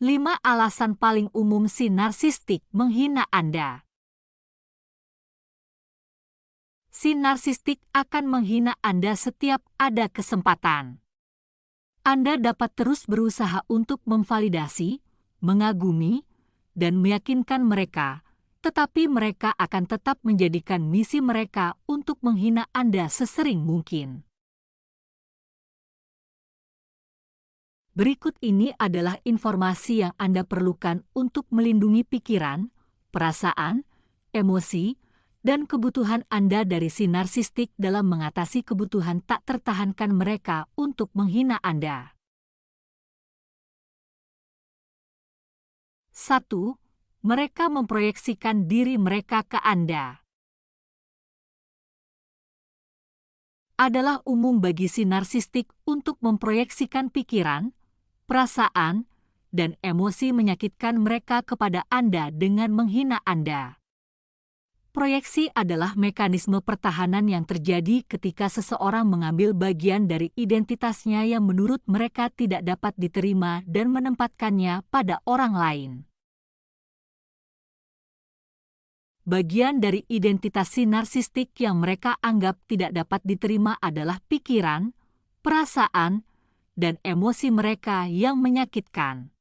5 alasan paling umum si narsistik menghina Anda. Si narsistik akan menghina Anda setiap ada kesempatan. Anda dapat terus berusaha untuk memvalidasi, mengagumi, dan meyakinkan mereka, tetapi mereka akan tetap menjadikan misi mereka untuk menghina Anda sesering mungkin. Berikut ini adalah informasi yang Anda perlukan untuk melindungi pikiran, perasaan, emosi, dan kebutuhan Anda dari si narsistik dalam mengatasi kebutuhan tak tertahankan mereka untuk menghina Anda. 1. Mereka memproyeksikan diri mereka ke Anda. Adalah umum bagi si narsistik untuk memproyeksikan pikiran, perasaan, dan emosi menyakitkan mereka kepada Anda dengan menghina Anda. Proyeksi adalah mekanisme pertahanan yang terjadi ketika seseorang mengambil bagian dari identitasnya yang menurut mereka tidak dapat diterima dan menempatkannya pada orang lain. Bagian dari identitas si narsistik yang mereka anggap tidak dapat diterima adalah pikiran, perasaan, dan emosi mereka yang menyakitkan.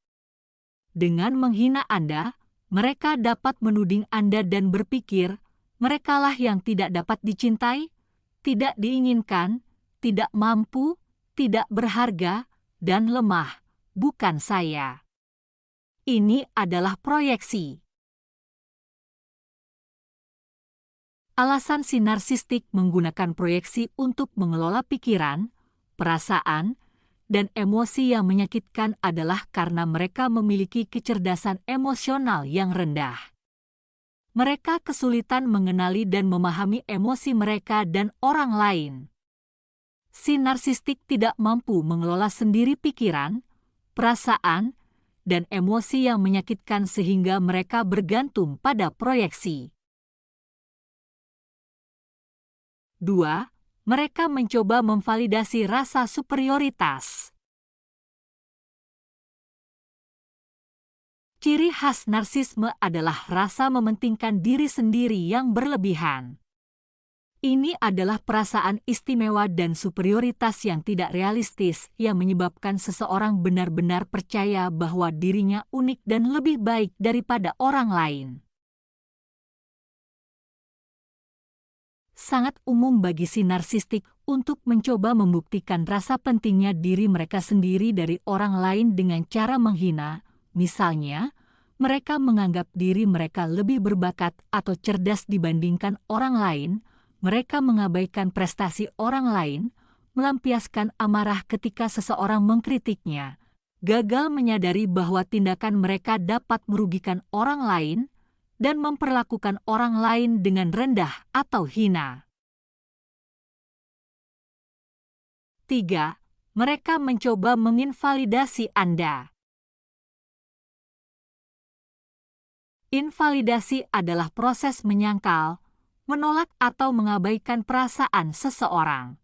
Dengan menghina Anda, mereka dapat menuding Anda dan berpikir, merekalah yang tidak dapat dicintai, tidak diinginkan, tidak mampu, tidak berharga, dan lemah, bukan saya. Ini adalah proyeksi. Alasan si narsistik menggunakan proyeksi untuk mengelola pikiran, perasaan, dan emosi yang menyakitkan adalah karena mereka memiliki kecerdasan emosional yang rendah. Mereka kesulitan mengenali dan memahami emosi mereka dan orang lain. Si narsistik tidak mampu mengelola sendiri pikiran, perasaan, dan emosi yang menyakitkan sehingga mereka bergantung pada proyeksi. 2. Mereka mencoba memvalidasi rasa superioritas. Ciri khas narsisme adalah rasa mementingkan diri sendiri yang berlebihan. Ini adalah perasaan istimewa dan superioritas yang tidak realistis yang menyebabkan seseorang benar-benar percaya bahwa dirinya unik dan lebih baik daripada orang lain. Sangat umum bagi si narsistik untuk mencoba membuktikan rasa pentingnya diri mereka sendiri dari orang lain dengan cara menghina. Misalnya, mereka menganggap diri mereka lebih berbakat atau cerdas dibandingkan orang lain, mereka mengabaikan prestasi orang lain, melampiaskan amarah ketika seseorang mengkritiknya, gagal menyadari bahwa tindakan mereka dapat merugikan orang lain, dan memperlakukan orang lain dengan rendah atau hina. 3. Mereka mencoba menginvalidasi Anda. Invalidasi adalah proses menyangkal, menolak atau mengabaikan perasaan seseorang.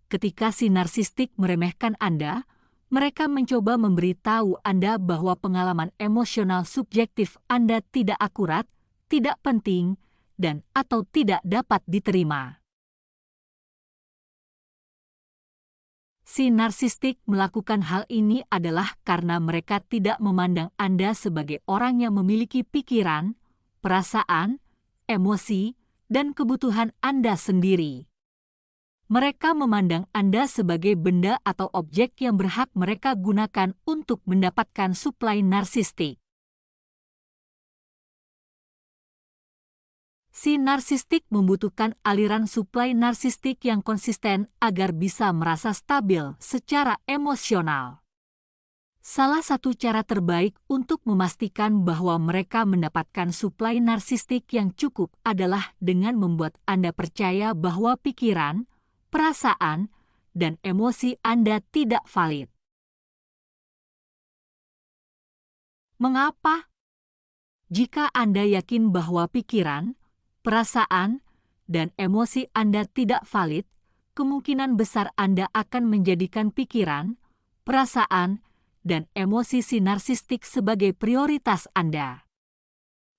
Ketika si narsistik meremehkan Anda, mereka mencoba memberitahu Anda bahwa pengalaman emosional subjektif Anda tidak akurat, tidak penting, dan atau tidak dapat diterima. Si narsistik melakukan hal ini adalah karena mereka tidak memandang Anda sebagai orang yang memiliki pikiran, perasaan, emosi, dan kebutuhan Anda sendiri. Mereka memandang Anda sebagai benda atau objek yang berhak mereka gunakan untuk mendapatkan suplai narsistik. Si narsistik membutuhkan aliran suplai narsistik yang konsisten agar bisa merasa stabil secara emosional. Salah satu cara terbaik untuk memastikan bahwa mereka mendapatkan suplai narsistik yang cukup adalah dengan membuat Anda percaya bahwa pikiran, perasaan, dan emosi Anda tidak valid. Mengapa? Jika Anda yakin bahwa pikiran, perasaan, dan emosi Anda tidak valid, kemungkinan besar Anda akan menjadikan pikiran, perasaan, dan emosi si narsistik sebagai prioritas Anda.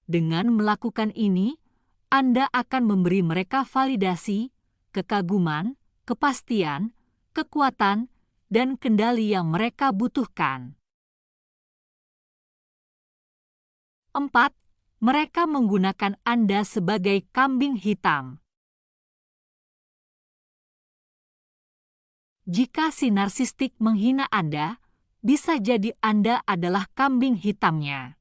Dengan melakukan ini, Anda akan memberi mereka validasi, kekaguman, kepastian, kekuatan, dan kendali yang mereka butuhkan. 4. Mereka menggunakan Anda sebagai kambing hitam. Jika si narsistik menghina Anda, bisa jadi Anda adalah kambing hitamnya.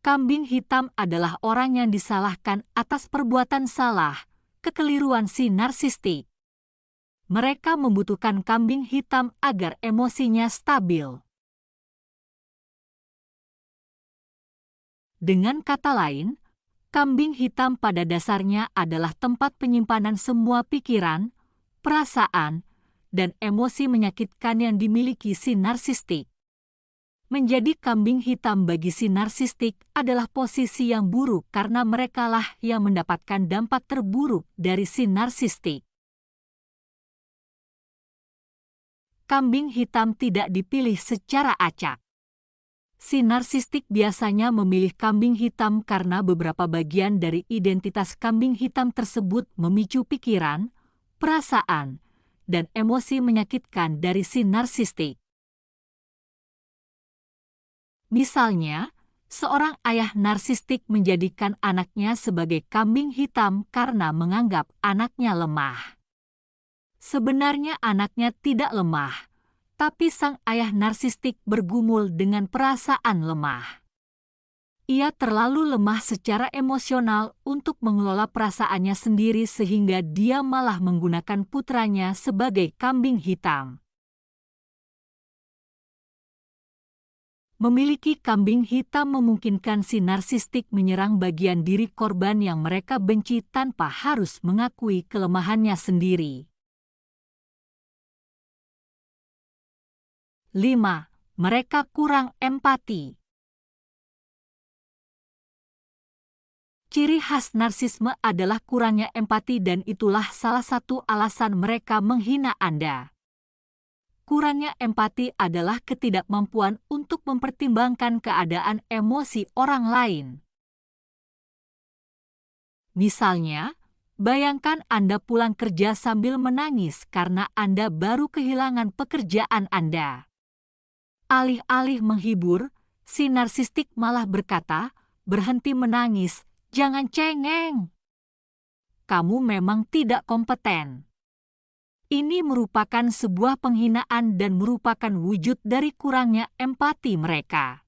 Kambing hitam adalah orang yang disalahkan atas perbuatan salah, kekeliruan si narsistik. Mereka membutuhkan kambing hitam agar emosinya stabil. Dengan kata lain, kambing hitam pada dasarnya adalah tempat penyimpanan semua pikiran, perasaan, dan emosi menyakitkan yang dimiliki si narsistik. Menjadi kambing hitam bagi si narsistik adalah posisi yang buruk karena merekalah yang mendapatkan dampak terburuk dari si narsistik. Kambing hitam tidak dipilih secara acak. Si narsistik biasanya memilih kambing hitam karena beberapa bagian dari identitas kambing hitam tersebut memicu pikiran, perasaan, dan emosi menyakitkan dari si narsistik. Misalnya, seorang ayah narsistik menjadikan anaknya sebagai kambing hitam karena menganggap anaknya lemah. Sebenarnya anaknya tidak lemah, tapi sang ayah narsistik bergumul dengan perasaan lemah. Ia terlalu lemah secara emosional untuk mengelola perasaannya sendiri sehingga dia malah menggunakan putranya sebagai kambing hitam. Memiliki kambing hitam memungkinkan si narsistik menyerang bagian diri korban yang mereka benci tanpa harus mengakui kelemahannya sendiri. 5. Mereka kurang empati. Ciri khas narsisme adalah kurangnya empati dan itulah salah satu alasan mereka menghina Anda. Kurangnya empati adalah ketidakmampuan untuk mempertimbangkan keadaan emosi orang lain. Misalnya, bayangkan Anda pulang kerja sambil menangis karena Anda baru kehilangan pekerjaan Anda. Alih-alih menghibur, si narsistik malah berkata, "Berhenti menangis, jangan cengeng. Kamu memang tidak kompeten." Ini merupakan sebuah penghinaan dan merupakan wujud dari kurangnya empati mereka.